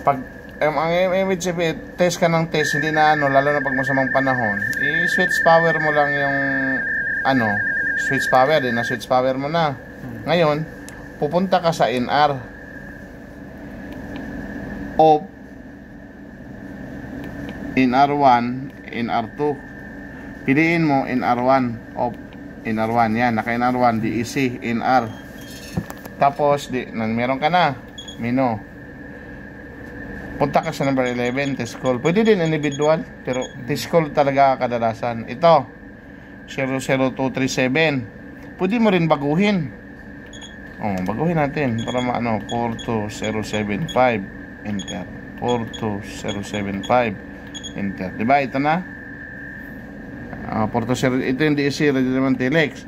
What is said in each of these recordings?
Pag ang image test ka ng test, hindi na ano, lalo na pag masamang panahon, i-switch power mo lang yung ano, switch power, din na switch power mo na. Ngayon, pupunta ka sa NR. Off, NR1, NR2. Piliin mo NR1, off, NR1. Yan, naka NR1, DEC, NR. Tapos, meron ka na, menu. Punta ka sa number 11, test call. Pwede din individual, pero test call talaga kadalasan. Ito, 00237. Pwede mo rin baguhin. Baguhin natin para maano, 42075. Enter. 42075. Enter. Diba? Ito na. 420. Ito yung DSC, Radio naman Telex.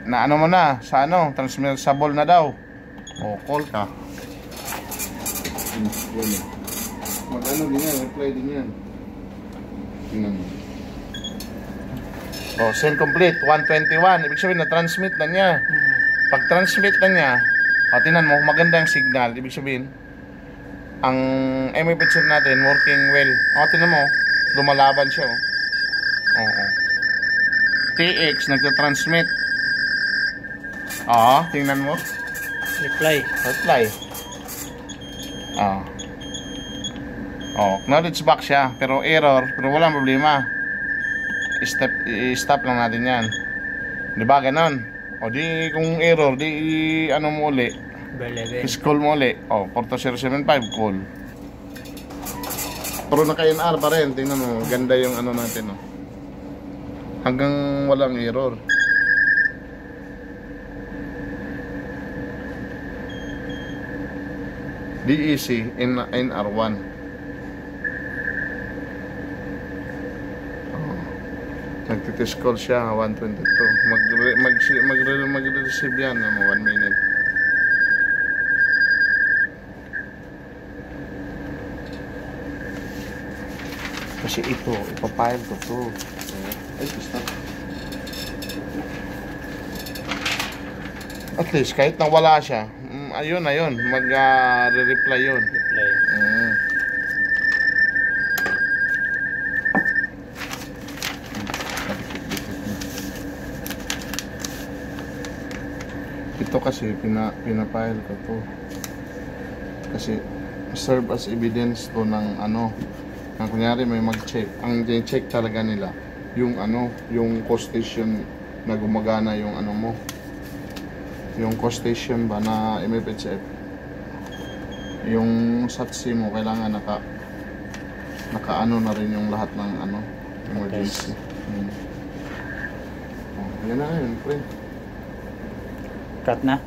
Na ano mo na, sa ano, transmissible na daw. Call ka. Mag-ano din yan, reply din yan. Tingnan mo. Send complete, 121. Ibig sabihin, na-transmit na niya. Pag transmit na niya, tingnan mo, maganda ang signal. Ibig sabihin, ang MA picture natin, working well. Tingnan mo, lumalaban siya. TX, nagtatransmit. Tingnan mo. Reply. Acknowledge back siya, pero error, pero walang problema. I-stop lang natin yan. Di ba ganon? Di kung error, ano mo uli, call mo uli. 42075, call. Pero naka-NR pa rin. Tingnan mo, ganda yung ano natin. Hanggang walang error. DEC, NR1. Nagtitest call siya, 122. Mag-receive yan, 1 minute. Kasi ipapile ko to. Ay, stop. At least, kahit nang wala siya, ayun, mag-reply yun. Ito kasi pinapile ko to kasi serve as evidence to ng ano, na kunyari may mag-check. Ang check talaga nila yung ano, yung cost station na gumagana yung ano mo, yung cost station ba na MFHF, yung SATC mo kailangan naka ano na rin yung lahat ng ano, emergency. Yan na yun, pre. Cut na?